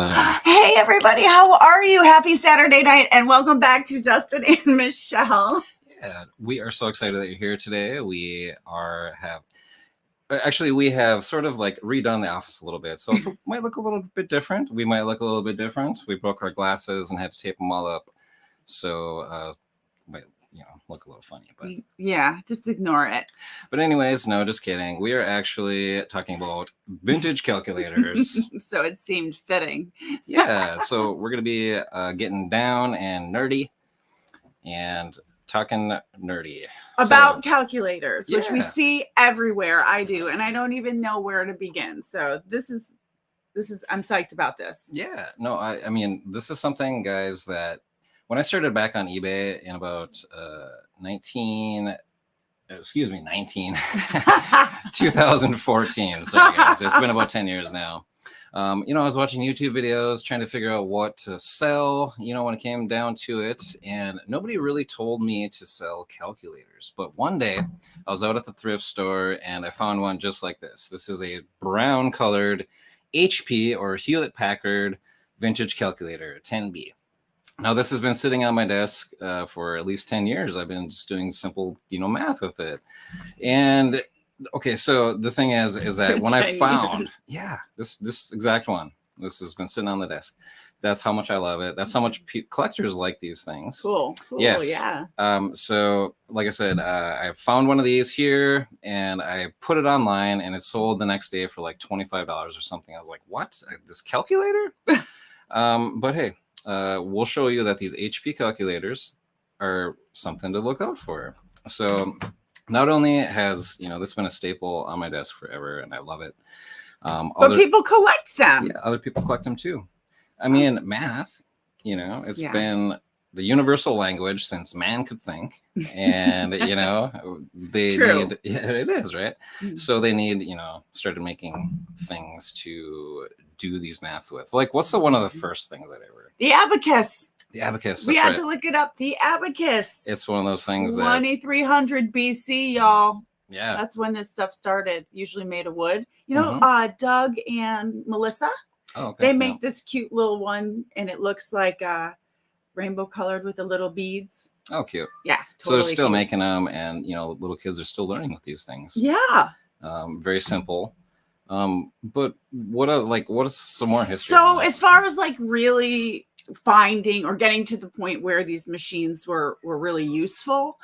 Dustin. Hey everybody, how are you? Happy Saturday night and welcome back to Dustin and Michelle. Yeah, we are so excited that you're here today. We have sort of like redone the office a little bit, so it might look a little bit different. We might look a little bit different. We broke our glasses and had to tape them all up, so might look a little funny. But yeah, just ignore it. But anyways, no, just kidding. We are actually talking about vintage calculators. So it seemed fitting. Yeah, so we're gonna be getting down and nerdy and talking nerdy about calculators, which yeah. we see everywhere. I do, and I don't even know where to begin. So this is I'm psyched about this. Yeah, no, I mean, this is something, guys, that when I started back on eBay in about 2014. Sorry, guys, it's been about 10 years now. I was watching YouTube videos trying to figure out what to sell, when it came down to it. And nobody really told me to sell calculators. But one day I was out at the thrift store and I found one just like this. This is a brown colored HP or Hewlett Packard vintage calculator, 10B. Now, this has been sitting on my desk for at least 10 years. I've been just doing simple, math with it. And okay, so the thing is that when I found, this exact one, this has been sitting on the desk. That's how much I love it. That's how much collectors like these things. Cool. Yes. Yeah. So like I said, I found one of these here and I put it online and it sold the next day for like $25 or something. I was like, what? This calculator? But hey, we'll show you that these HP calculators are something to look out for. So not only has, this been a staple on my desk forever and I love it. But people collect them. Yeah, other people collect them too. I mean, math, it's been the universal language since man could think. And, they need, it is, right? Mm-hmm. So they need, started making things to do these math with. Like, what's one of the first things that ever? The abacus. The abacus. We had to look it up. The abacus. It's one of those things 2300 BC, y'all. Yeah. That's when this stuff started, usually made of wood. Doug and Melissa, they make this cute little one, and it looks like rainbow colored with the little beads. Oh, cute. Yeah. Totally so they're still making them, and, little kids are still learning with these things. Yeah. Very simple. But what is some more history? So as far as really finding or getting to the point where these machines were really useful,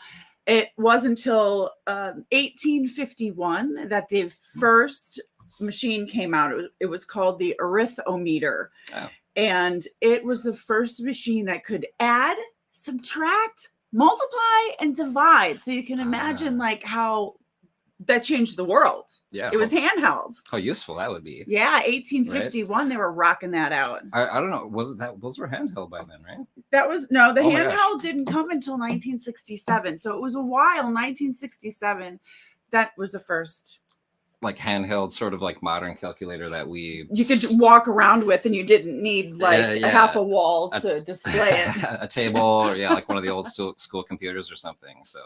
it wasn't until 1851 that the first machine came out. It was called the arithmometer. Oh. And it was the first machine that could add, subtract, multiply, and divide. So you can imagine how that changed the world. Yeah. It was handheld. How useful that would be. Yeah, 1851, right? They were rocking that out. I don't know. Was it that those were handheld by then, right? That was the handheld didn't come until 1967. So it was a while, 1967, that was the first handheld sort of modern calculator that you could walk around with, and you didn't need half a wall to display it. A table or one of the old school computers or something. So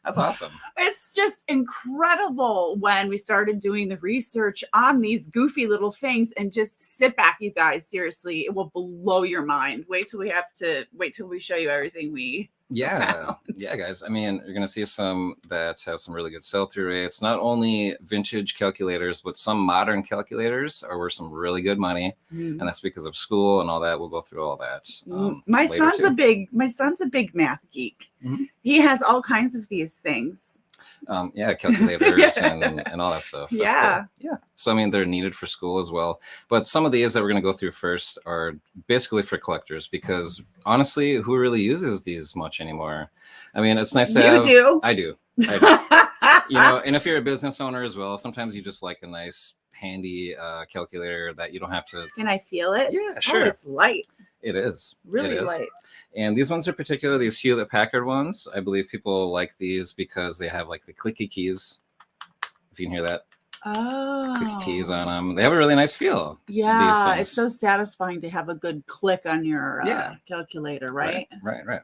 that's awesome. It's just incredible when we started doing the research on these goofy little things, and just sit back, you guys. Seriously, it will blow your mind. Wait till we show you everything we found. Yeah, guys. I mean, you're going to see some that have some really good sell-through rates. Not only vintage calculators, but some modern calculators are worth some really good money. Mm-hmm. And that's because of school and all that. We'll go through all that. My son's a big math geek. Mm-hmm. He has all kinds of these things. Calculators and all that stuff. That's cool. Yeah. So, I mean, they're needed for school as well. But some of these that we're going to go through first are basically for collectors, because honestly, who really uses these much anymore? I mean, it's nice to have. You do. I do. And if you're a business owner as well, sometimes you just like a nice handy calculator that you don't have to. Can I feel it? Yeah, sure. Oh, it's light. It is. Really light. And these ones are particular, these Hewlett Packard ones. I believe people like these because they have the clicky keys. If you can hear that. Oh. Clicky keys on them. They have a really nice feel. Yeah, it's so satisfying to have a good click on your calculator, right? Right.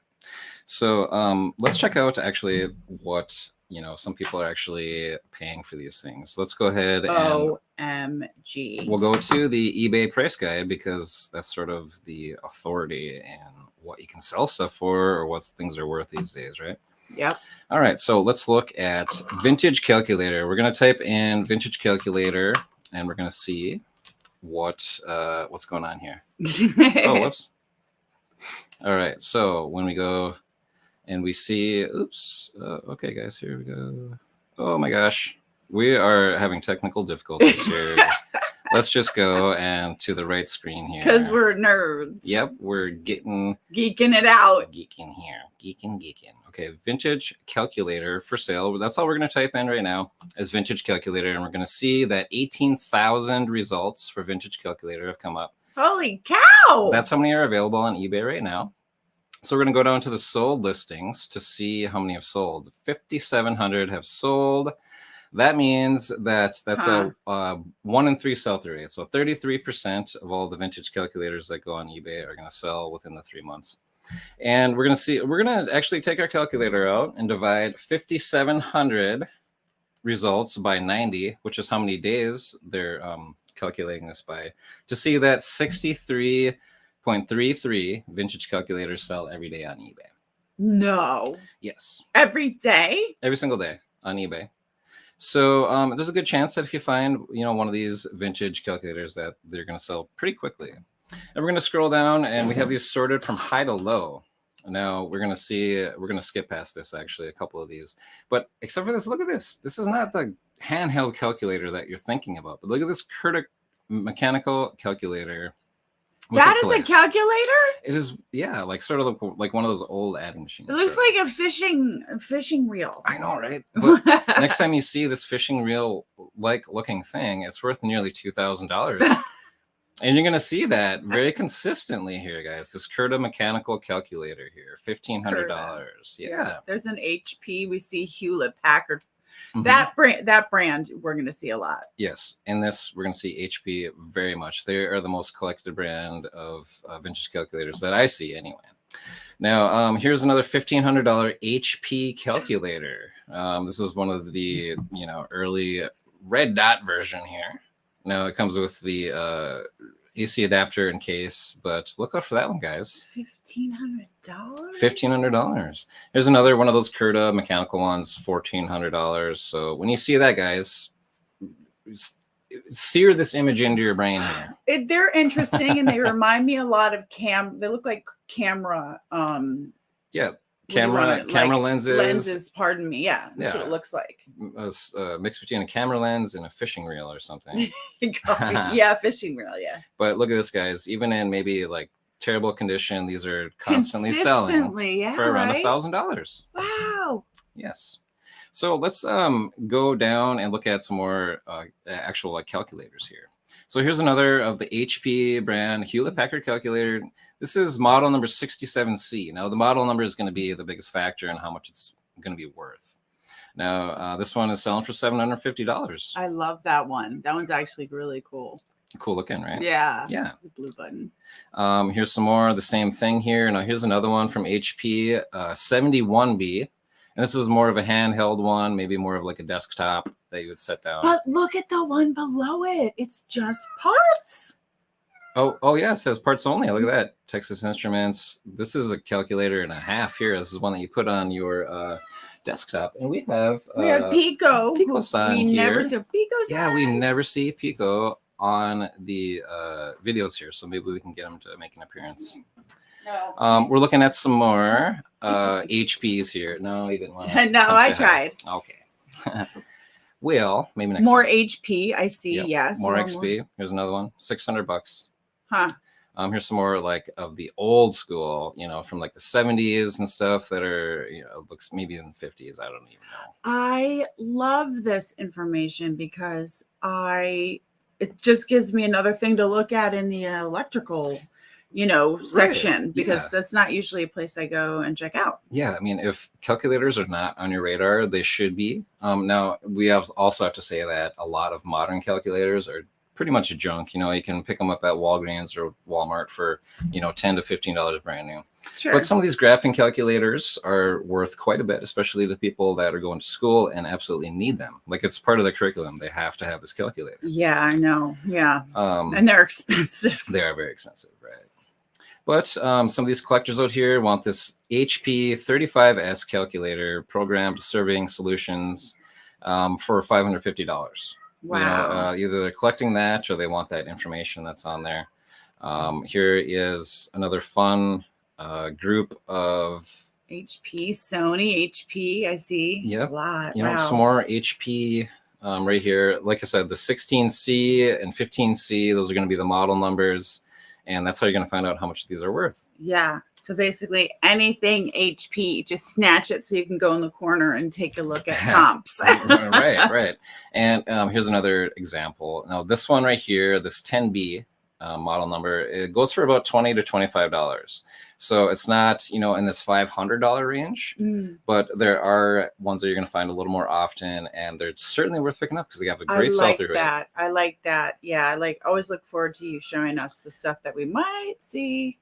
So let's check out actually what some people are actually paying for these things. Let's go ahead and OMG. we'll go to the eBay price guide because that's sort of the authority and what you can sell stuff for or what things are worth these days, right? Yep. All right, so let's look at vintage calculator. We're going to type in vintage calculator and we're going to see what's going on here. Oh, whoops. All right, so when we go and we see, okay, guys, here we go. Oh my gosh, we are having technical difficulties here. Let's just go and to the right screen here. Because we're nerds. Yep, we're geeking it out. Geeking here. Geeking. Okay, vintage calculator for sale. That's all we're going to type in right now is vintage calculator. And we're going to see that 18,000 results for vintage calculator have come up. Holy cow! That's how many are available on eBay right now. So we're going to go down to the sold listings to see how many have sold. 5,700 have sold. That means that's a 1 in 3 sell-through rate. So 33% of all the vintage calculators that go on eBay are going to sell within the 3 months. And we're going to actually take our calculator out and divide 5,700 results by 90, which is how many days they're calculating this by, to see that 63.33 vintage calculators sell every day on eBay. No. Yes. Every day? Every single day on eBay. So there's a good chance that if you find, one of these vintage calculators that they're going to sell pretty quickly. And we're going to scroll down and we have these sorted from high to low. Now we're going to skip past this, actually, a couple of these. But except for this, look at this. This is not the handheld calculator that you're thinking about. But look at this Kurta mechanical calculator. That is a calculator? It is, yeah, like sort of like one of those old adding machines. It looks like a fishing reel. I know, right? But next time you see this fishing reel like looking thing, it's worth nearly $2,000. And you're going to see that very consistently here, guys. This Kurta mechanical calculator here, $1,500. Yeah. There's an HP. We see Hewlett Packard. Mm-hmm. That brand we're going to see a lot. Yes. In this, we're going to see HP very much. They are the most collected brand of vintage calculators that I see anyway. Now, here's another $1,500 HP calculator. This is one of the, early red dot version here. Now it comes with the AC adapter and case, but look out for that one, guys. $1,500? $1,500. Here's another one of those Kurta mechanical ones, $1,400. So when you see that, guys, sear this image into your brain here. They're interesting and they remind me a lot of they look like camera. Camera lenses, pardon me. Yeah, that's what it looks like. A mix between a camera lens and a fishing reel or something. Yeah, fishing reel, yeah. But look at this, guys. Even in maybe like terrible condition, these are constantly selling for around $1,000. Wow. Yes. So let's go down and look at some more actual calculators here. So here's another of the HP brand Hewlett Packard calculator. This is model number 67C. Now, the model number is going to be the biggest factor in how much it's going to be worth. Now, this one is selling for $750. I love that one. That one's actually really cool. Cool looking, right? Yeah. Yeah. The blue button. Here's some more of the same thing here. Now, here's another one from HP, 71B. And this is more of a handheld one, maybe more of like a desktop that you would set down. But look at the one below it. It's just parts. Oh yeah, it says parts only. Look at that. Texas Instruments. This is a calculator and a half here. This is one that you put on your desktop. And we have Pico. Pico's on here. We never see Pico's. Yeah, we never see Pico on the videos here. So maybe we can get them to make an appearance. No. We're looking at some more HPs here. No, you didn't want to. No, I tried. Okay. Well, maybe next more time. HP. I see. Yep. Yes. More XP. Here's another one. $600. Huh. Here's some more like of the old school, from like the 70s and stuff that are, looks maybe in the 50s. I don't even know. I love this information because it just gives me another thing to look at in the electrical section, right. because that's not usually a place I go and check out. Yeah, I mean, if calculators are not on your radar, they should be. Now, we also have to say that a lot of modern calculators are pretty much junk. You can pick them up at Walgreens or Walmart for, $10 to $15 brand new. Sure. But some of these graphing calculators are worth quite a bit, especially the people that are going to school and absolutely need them. Like, it's part of the curriculum. They have to have this calculator. Yeah, I know. Yeah. And they're expensive. They are very expensive, right? But some of these collectors out here want this HP 35S calculator programmed serving solutions for $550. Wow. Either they're collecting that or they want that information that's on there. Here is another fun group of HP, Sony, HP. I see. Yep. A lot. Some more HP right here. Like I said, the 16C and 15C, those are going to be the model numbers. And that's how you're going to find out how much these are worth. Yeah. So basically anything HP, just snatch it so you can go in the corner and take a look at comps. Right. And here's another example. Now, this one right here, this 10B model number, it goes for about $20 to $25. So it's not, in this $500 range, but there are ones that you're going to find a little more often, and they're certainly worth picking up because they have a great sell-through rate. I like that. Yeah, I always look forward to you showing us the stuff that we might see.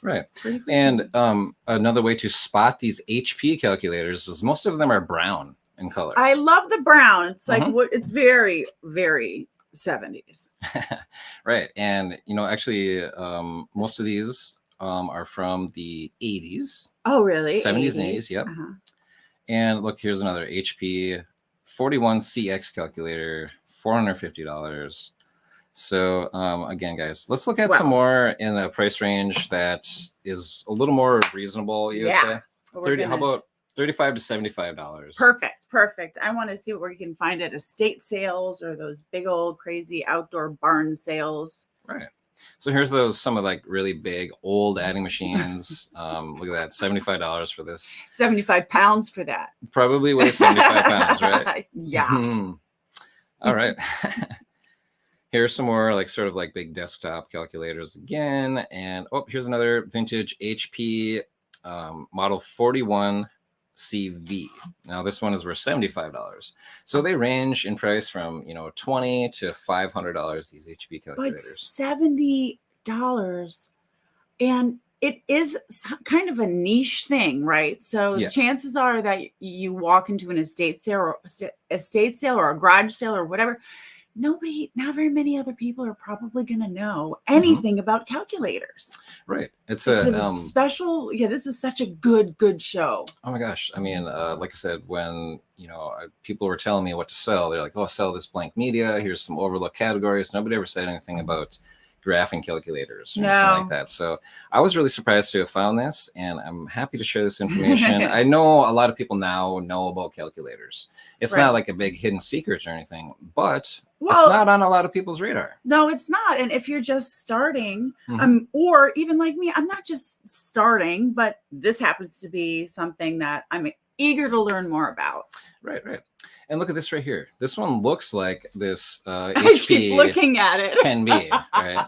Right. And another way to spot these HP calculators is most of them are brown in color. I love the brown. It's like it's very, very 70s. Right. And, actually, most of these are from the 80s. Oh, really? 70s and 80s. Yep. And look, here's another HP 41CX calculator, $450. So again, guys, let's look at some more in a price range that is a little more reasonable. You would say 30. How about $35 to $75? Perfect. I want to see what we can find at estate sales or those big old crazy outdoor barn sales. Right. So here's some of like really big old adding machines. Look at that, $75 for this. 75 pounds for that. Probably weighs 75 pounds, right? Yeah. All right. Here's some more sort of big desktop calculators again. And here's another vintage HP model 41CV. Now this one is worth $75. So they range in price from $20 to $500, these HP calculators. But $70, and it is kind of a niche thing, right? So chances are that you walk into an estate sale or a garage sale or whatever, not very many other people are probably going to know anything about calculators. Right. It's a special. Yeah, this is such a good show. Oh my gosh. I mean, like I said, when, people were telling me what to sell, they're like, oh, sell this blank media. Here's some overlooked categories. Nobody ever said anything about graphing calculators or anything like that. So I was really surprised to have found this, and I'm happy to share this information. I know a lot of people now know about calculators. It's not like a big hidden secret or anything, but it's not on a lot of people's radar. No, it's not. And if you're just starting, or even like me, I'm not just starting, but this happens to be something that I'm eager to learn more about. Right. And look at this right here. This one looks like this I HP keep looking at it. 10B, right?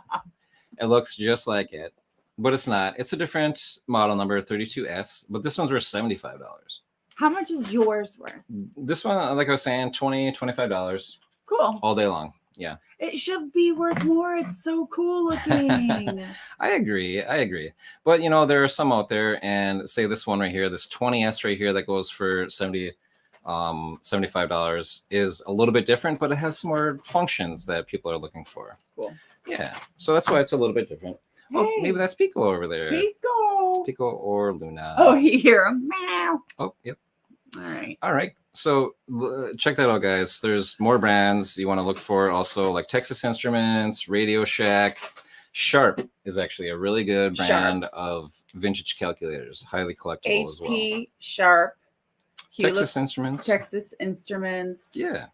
It looks just like it, but it's not. It's a different model number, 32S, but this one's worth $75. How much is yours worth? This one, like I was saying, $20, $25. Cool. All day long. Yeah. It should be worth more. It's so cool looking. I agree. But, there are some out there, and say this one right here, this 20S right here that goes for $75 is a little bit different, but it has some more functions that people are looking for. Cool. Yeah. So that's why it's a little bit different. Hey. Oh, maybe that's Pico over there. Pico or Luna. Oh, you hear him. Meow. Oh, yep. All right. So check that out, guys. There's more brands you want to look for. Also, like Texas Instruments, Radio Shack. Sharp is actually a really good brand of vintage calculators. Highly collectible as well. HP, Sharp. Texas Instruments. Yeah.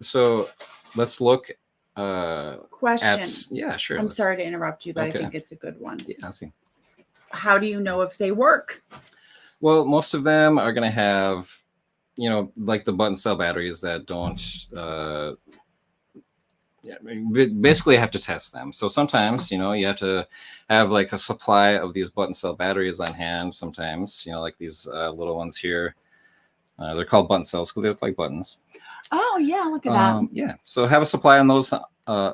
So let's look. Question. Yeah, sure. I'm sorry to interrupt you, but I think it's a good one. Yeah, I see. How do you know if they work? Well, most of them are going to have, like the button cell batteries that don't. Basically, you have to test them. So sometimes, you have to have like a supply of these button cell batteries on hand. Sometimes, like these little ones here. They're called button cells because they look like buttons. Oh yeah, look at that. Yeah, so have a supply on those,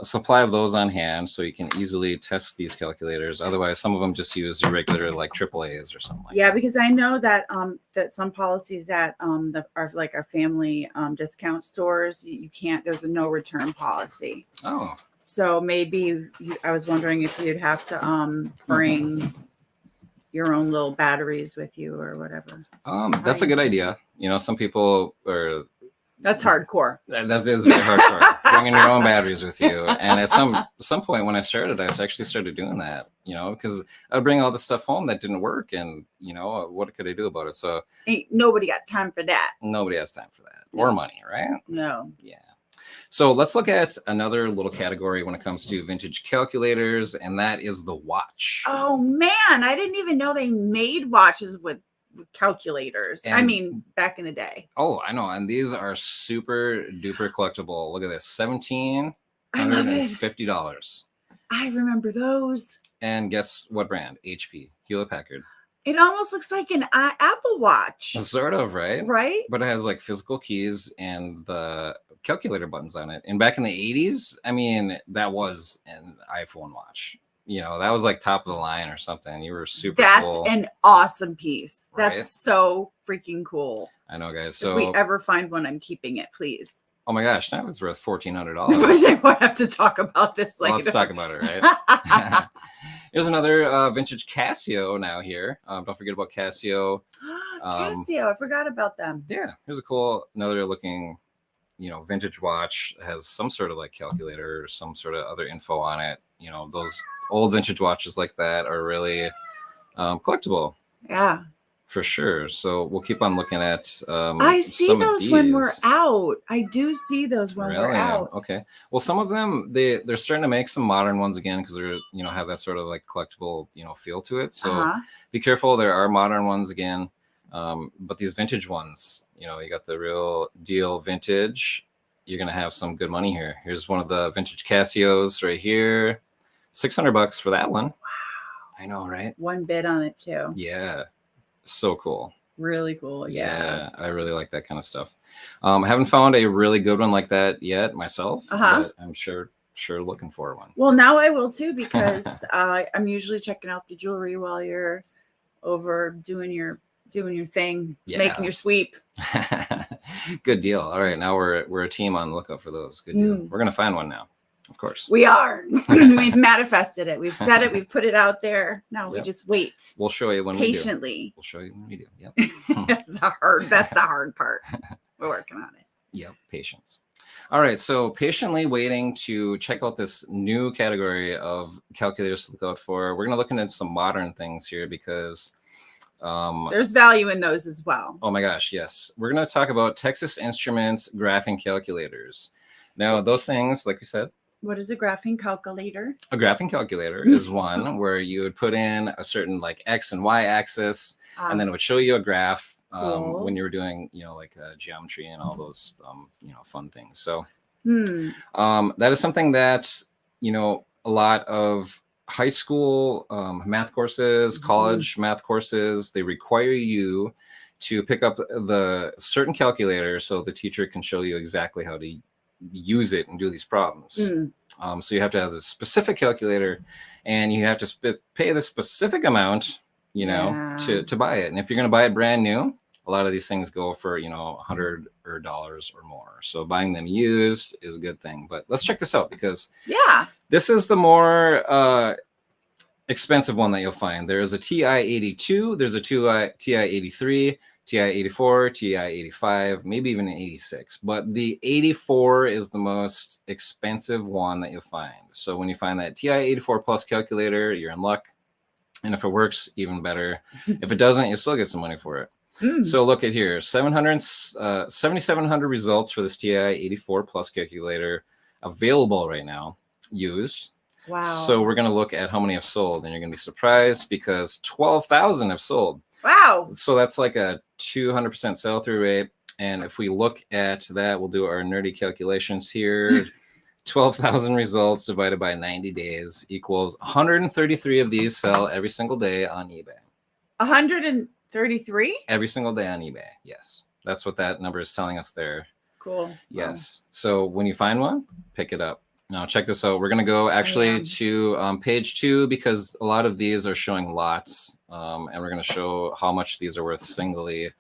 supply of those on hand, so you can easily test these calculators. Otherwise, some of them just use your regular like AAA's or something like Yeah, that. because I know that that some policies at our family discount stores, you can't. There's a no return policy. Oh, So maybe I was wondering if you'd have to bring your own little batteries with you or whatever. that's a good idea. You know, some people are. That's hardcore. That is very hardcore. Bringing your own batteries with you. And at some point when I started, I actually started doing that, you know, because I'd bring all the stuff home that didn't work, and, you know, what could I do about it? So ain't nobody got time for that. Nobody has time for that. Or money, right? No. Yeah. So let's look at another little category when it comes to vintage calculators, and that is the watch. Oh man, I didn't even know they made watches with calculators. And, I mean, back in the day. Oh, I know. And these are super duper collectible. Look at this, $1,750. I remember those. And guess what brand? HP, Hewlett Packard. It almost looks like an Apple Watch. Sort of, right? Right? But it has like physical keys and the calculator buttons on it. And back in the 80s, I mean, that was an iPhone watch. You know, that was like top of the line or something. You were super cool. That's an awesome piece. Right? That's so freaking cool. I know, guys. So if we ever find one, I'm keeping it, please. Oh my gosh, now it's worth $1,400. We'll have to talk about this later. Well, let's talk about it, right? Here's another vintage Casio now here. Don't forget about Casio. Casio, I forgot about them. Yeah, here's a cool, another looking, you know, vintage watch. It has some sort of like calculator or some sort of other info on it. You know, those old vintage watches like that are really collectible. Yeah. For sure. So we'll keep on looking at I see those when we're out. I do see those when we're out. Okay. Well, some of them they're starting to make some modern ones again because they're, you know, have that sort of like collectible, you know, feel to it. So be careful. There are modern ones again. But these vintage ones, you know, you got the real deal vintage. You're gonna have some good money here. Here's one of the vintage Casios right here. $600 for that one. Wow. I know, right? One bid on it too. Yeah. So cool. Really cool. Yeah, I really like that kind of stuff. I haven't found a really good one like that yet myself, but I'm sure looking for one. Well, now I will too, because I'm usually checking out the jewelry while you're over doing your thing, making your sweep. Good deal. All right, now we're a team on the lookout for those. Good deal. We're gonna find one now. Of course. We are. We've manifested it. We've said it. We've put it out there. Now we just wait. We'll show you when patiently. We'll show you when we do. Yep. That's the hard part. We're working on it. Yep. Patience. All right. So patiently waiting to check out this new category of calculators to look out for. We're going to look into some modern things here because there's value in those as well. Oh my gosh. Yes. We're going to talk about Texas Instruments graphing calculators. Now, those things, like we said, what is a graphing calculator? A graphing calculator is one where you would put in a certain like X and Y axis, and then it would show you a graph when you were doing, you know, like geometry and all those, you know, fun things. So that is something that, you know, a lot of high school math courses, college math courses, they require you to pick up the certain calculator so the teacher can show you exactly how to use it and do these problems. So you have to have a specific calculator, and you have to pay the specific amount, you know, to buy it. And if you're going to buy it brand new, a lot of these things go for, you know, $100 or more. So buying them used is a good thing. But let's check this out because this is the more expensive one that you'll find. There's a TI-82, there's a TI-83, TI-84, TI-85, maybe even an 86. But the 84 is the most expensive one that you'll find. So when you find that TI-84 Plus calculator, you're in luck. And if it works, even better. If it doesn't, you still get some money for it. So look at here, 7,700 results for this TI-84 Plus calculator available right now, used. Wow. So we're going to look at how many have sold, and you're going to be surprised because 12,000 have sold. Wow. So that's like a 200% sell-through rate. And if we look at that, we'll do our nerdy calculations here. 12,000 results divided by 90 days equals 133 of these sell every single day on eBay. 133? Every single day on eBay. Yes. That's what that number is telling us there. Cool. Yes. So when you find one, pick it up. Now check this out. We're going to go actually to page 2 because a lot of these are showing lots. And we're going to show how much these are worth singly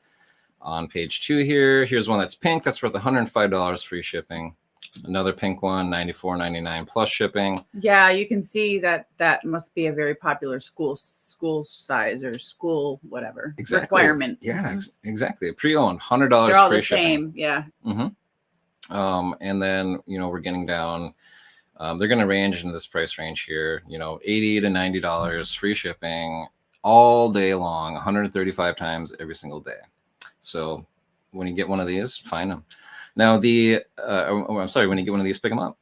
on page 2 here. Here's one that's pink. That's worth $105 free shipping. Another pink one, $94.99 plus shipping. Yeah, you can see that must be a very popular school size or school whatever requirement. Yeah, exactly. Pre-owned, $100 They're all free the shipping. same. Yeah. And then we're getting down. They're going to range in this price range here. $80 to $90 free shipping all day long, 135 times every single day. So when you get one of these, find them. Now when you get one of these, pick them up.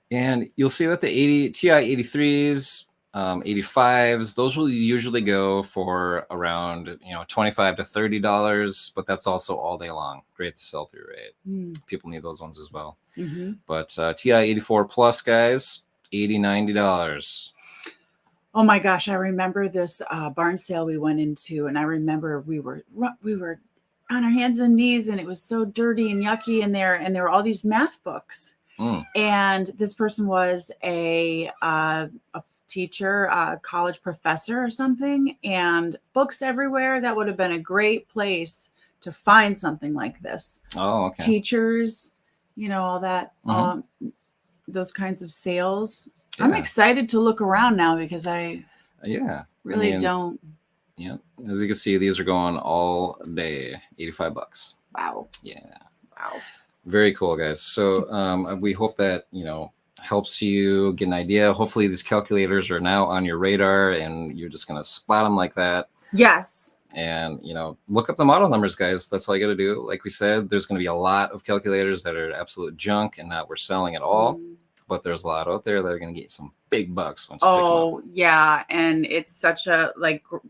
And you'll see that the TI 83s, 85s, those will usually go for around, $25 to $30, but that's also all day long. Great sell-through rate. People need those ones as well. But TI 84 plus, guys, $80, $90. Oh my gosh, I remember this barn sale we went into, and I remember we were on our hands and knees, and it was so dirty and yucky in there, and there were all these math books. And this person was a teacher, a college professor or something, and books everywhere. That would have been a great place to find something like this. Oh, okay. Teachers, all that, those kinds of sales. Yeah. I'm excited to look around now because I don't. Yeah, as you can see, these are going all day, $85. Wow. Yeah. Wow. Very cool, guys. So we hope that, helps you get an idea. Hopefully these calculators are now on your radar and you're just going to spot them like that. Yes. And, look up the model numbers, guys. That's all you got to do. Like we said, there's going to be a lot of calculators that are absolute junk and not worth selling at all. But there's a lot out there that are going to get you some big bucks once you pick them up. Yeah. And it's such a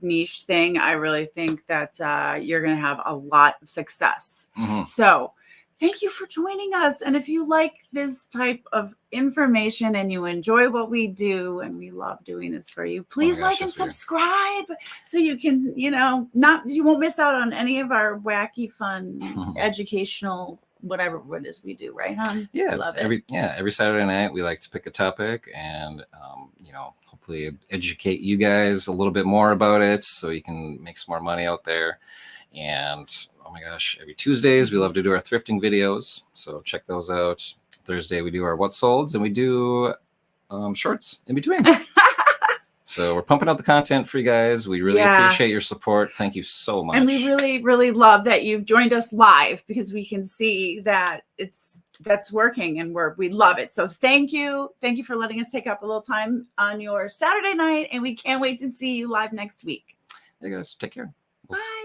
niche thing. I really think that you're going to have a lot of success. So thank you for joining us. And if you like this type of information and you enjoy what we do, and we love doing this for you, please like and subscribe so you can, you won't miss out on any of our wacky, fun, educational, whatever it is we do, right, hon? Yeah, love it. Every Saturday night we like to pick a topic and hopefully educate you guys a little bit more about it so you can make some more money out there. And oh my gosh, every Tuesdays we love to do our thrifting videos, so check those out. Thursday we do our what solds, and we do shorts in between. So we're pumping out the content for you guys. We really appreciate your support. Thank you so much. And we really, really love that you've joined us live because we can see that that's working and we love it. So thank you. Thank you for letting us take up a little time on your Saturday night, and we can't wait to see you live next week. Hey guys, take care. Bye.